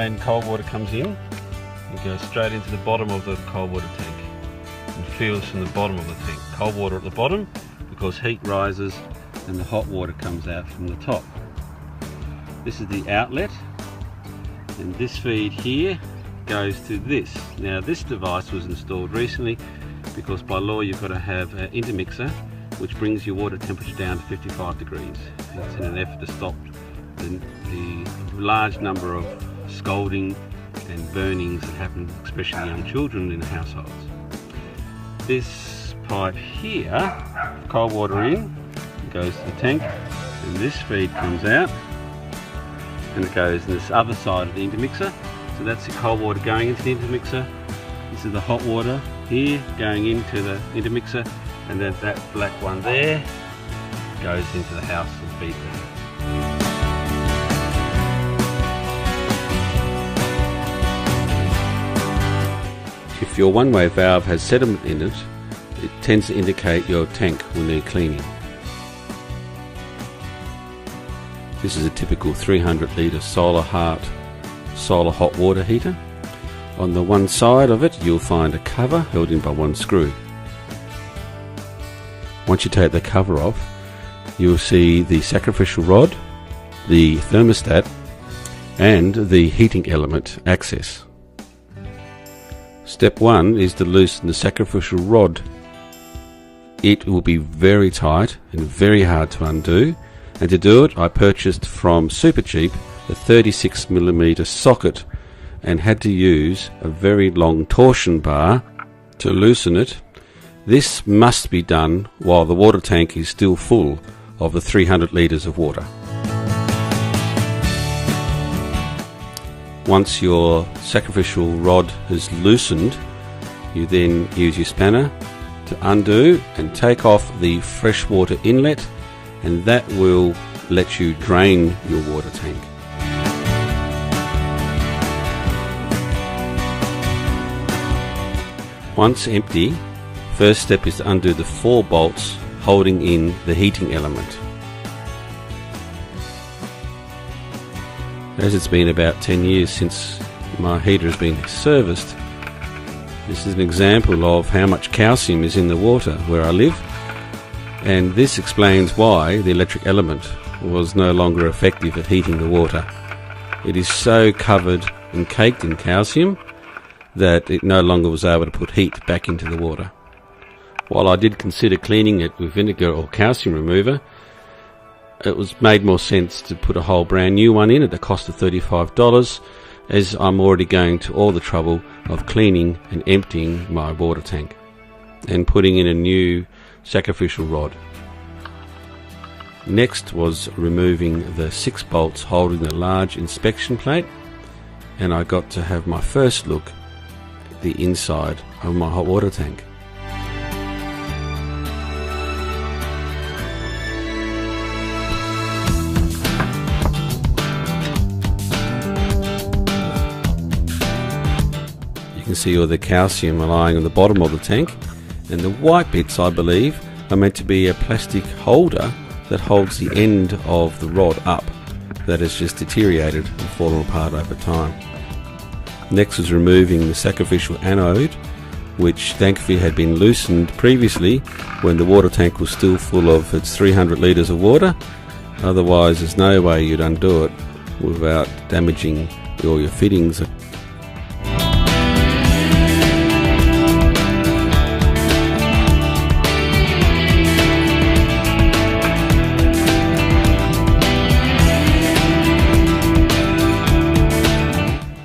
and cold water comes in and goes straight into the bottom of the cold water tank and feels from the bottom of the tank. Cold water at the bottom because heat rises and the hot water comes out from the top. This is the outlet, and this feed here goes to this. Now this device was installed recently because by law you've got to have an intermixer which brings your water temperature down to 55 degrees. It's in an effort to stop the large number of scalding and burnings that happen, especially young children in households. This pipe here, cold water in, goes to the tank, and this feed comes out and it goes in this other side of the intermixer. So that's the cold water going into the intermixer. This is the hot water here going into the intermixer, and then that black one there goes into the house and feeds it. If your one-way valve has sediment in it, it tends to indicate your tank will need cleaning. This is a typical 300 litre Solahart solar hot water heater. On the one side of it you'll find a cover held in by one screw. Once you take the cover off, you'll see the sacrificial rod, the thermostat and the heating element access. Step 1 is to loosen the sacrificial rod. It will be very tight and very hard to undo, and to do it I purchased from Supercheap a 36mm socket and had to use a very long torsion bar to loosen it. This must be done while the water tank is still full of the 300 litres of water. Once your sacrificial rod is loosened, you then use your spanner to undo and take off the freshwater inlet, and that will let you drain your water tank. Once empty, first step is to undo the 4 bolts holding in the heating element. As it's been about 10 years since my heater has been serviced, this is an example of how much calcium is in the water where I live, and this explains why the electric element was no longer effective at heating the water. It is so covered and caked in calcium that it no longer was able to put heat back into the water. While I did consider cleaning it with vinegar or calcium remover, it was made more sense to put a whole brand new one in at the cost of $35, as I'm already going to all the trouble of cleaning and emptying my water tank and putting in a new sacrificial rod. Next was removing the 6 bolts holding the large inspection plate, and I got to have my first look at the inside of my hot water tank. You can see all the calcium lying on the bottom of the tank, and the white bits, I believe, are meant to be a plastic holder that holds the end of the rod up that has just deteriorated and fallen apart over time. Next was removing the sacrificial anode, which thankfully had been loosened previously when the water tank was still full of its 300 litres of water. Otherwise there's no way you'd undo it without damaging all your fittings.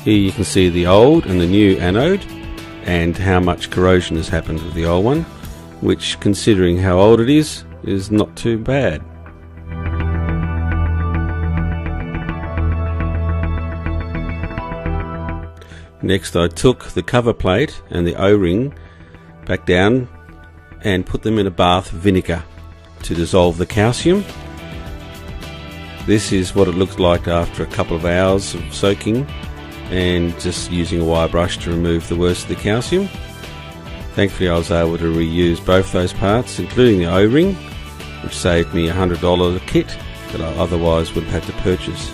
Here you can see the old and the new anode and how much corrosion has happened with the old one, which, considering how old it is not too bad. Next I took the cover plate and the O-ring back down and put them in a bath of vinegar to dissolve the calcium. This is what it looks like after a couple of hours of soaking and just using a wire brush to remove the worst of the calcium. Thankfully I was able to reuse both those parts, including the O-ring, which saved me $100 a kit that I otherwise would have had to purchase.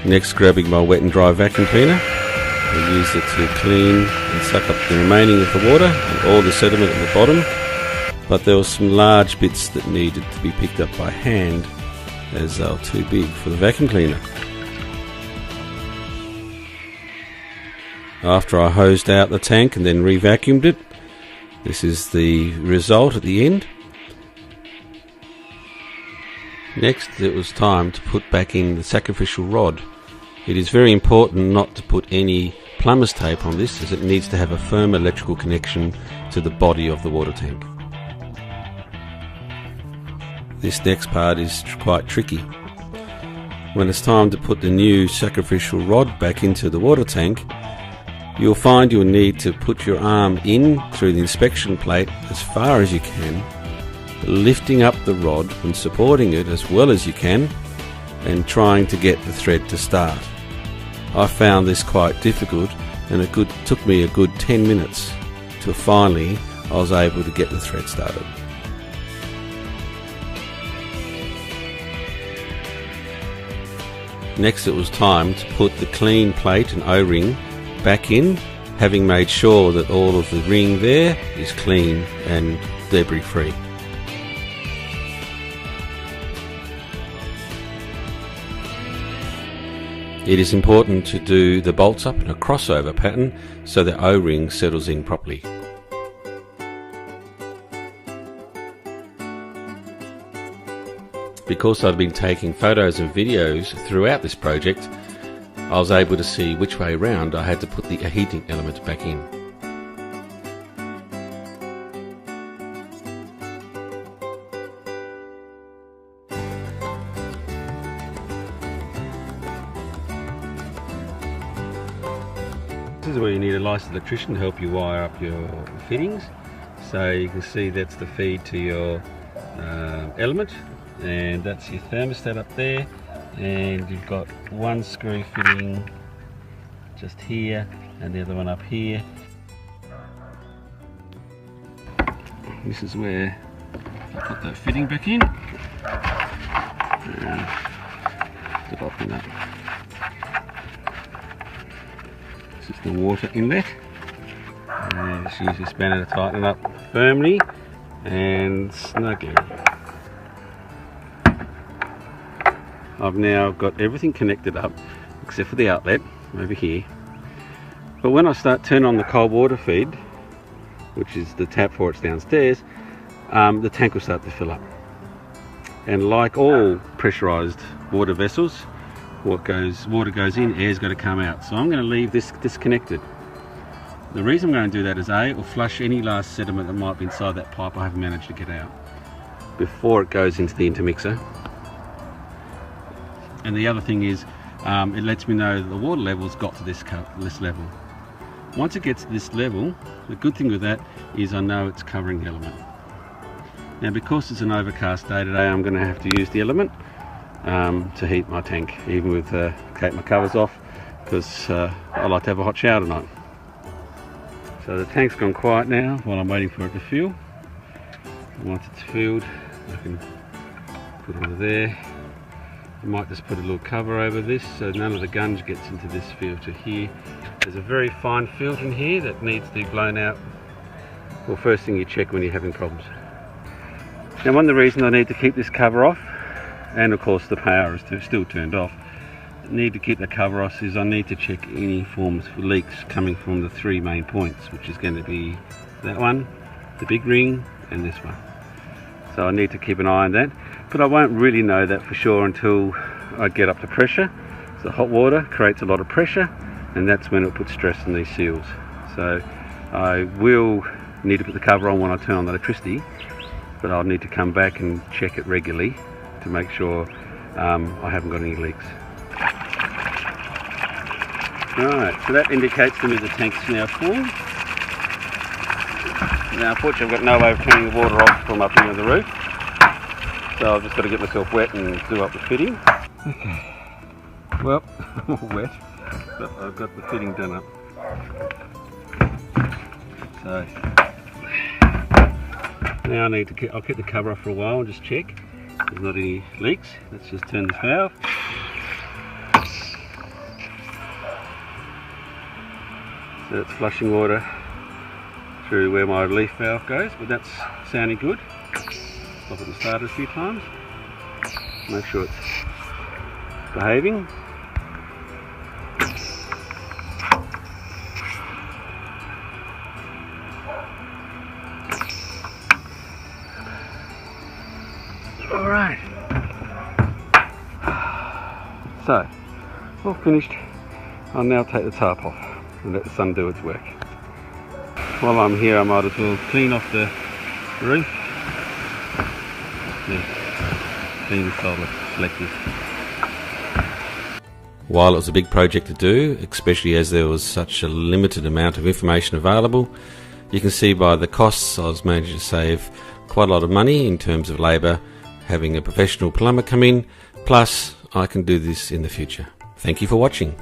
Next, grabbing my wet and dry vacuum cleaner, I use it to clean and suck up the remaining of the water and all the sediment at the bottom, but there were some large bits that needed to be picked up by hand as they were too big for the vacuum cleaner. After I hosed out the tank and then re-vacuumed it, this is the result at the end. Next, it was time to put back in the sacrificial rod. It is very important not to put any plumber's tape on this, as it needs to have a firm electrical connection to the body of the water tank. This next part is quite tricky. When it's time to put the new sacrificial rod back into the water tank, you'll find you'll need to put your arm in through the inspection plate as far as you can, lifting up the rod and supporting it as well as you can, and trying to get the thread to start. I found this quite difficult, and it took me a good 10 minutes till finally I was able to get the thread started. Next, it was time to put the clean plate and O-ring back in, having made sure that all of the ring there is clean and debris free. It is important to do the bolts up in a crossover pattern so the O-ring settles in properly. Because I've been taking photos and videos throughout this project, I was able to see which way round I had to put the heating element back in. This is where you need a licensed electrician to help you wire up your fittings. So you can see that's the feed to your element, and that's your thermostat up there, and you've got one screw fitting just here and the other one up here. This is where I put that fitting back in and to open up. This is the water inlet, and just use this spanner to tighten it up firmly and snugly. I've now got everything connected up except for the outlet over here, but when I start turning on the cold water feed, which is the tap for it's downstairs, the tank will start to fill up, and like all pressurized water vessels, water goes in, air's got to come out. So I'm going to leave this disconnected. The reason I'm going to do that is A, it will flush any last sediment that might be inside that pipe I haven't managed to get out before it goes into the intermixer. And the other thing is, it lets me know that the water level's got to this level. Once it gets to this level, the good thing with that is I know it's covering the element. Now, because it's an overcast day today, I'm going to have to use the element to heat my tank, even with take my covers off, because I like to have a hot shower tonight. So the tank's gone quiet now while I'm waiting for it to fill. Once it's filled, I can put it under there. I might just put a little cover over this so none of the gunge gets into this filter here. There's a very fine filter in here that needs to be blown out. Well, first thing you check when you're having problems. Now, one of the reasons I need to keep this cover off, and of course the power is still turned off, need to keep the cover off is I need to check any forms of leaks coming from the three main points, which is going to be that one, the big ring, and this one. So I need to keep an eye on that, but I won't really know that for sure until I get up to pressure. So hot water creates a lot of pressure, and that's when it puts stress on these seals. So I will need to put the cover on when I turn on the electricity, but I'll need to come back and check it regularly to make sure I haven't got any leaks. Alright, so that indicates to me the tank's now full. Now, unfortunately, I've got no way of turning the water off from up here on the roof, so I've just got to get myself wet and do up the fitting. Okay, well, I'm all wet, but I've got the fitting done up. So now I'll keep the cover off for a while and just check there's not any leaks. Let's just turn this valve. So it's flushing water through where my relief valve goes, but that's sounding good. Stop it and start it a few times. Make sure it's behaving. Alright. So, all finished. I'll now take the tarp off and let the sun do its work. While I'm here, I might as well clean off the roof. Yeah, clean the solar collectors. While it was a big project to do, especially as there was such a limited amount of information available, you can see by the costs I was managing to save quite a lot of money in terms of labour, having a professional plumber come in, plus I can do this in the future. Thank you for watching.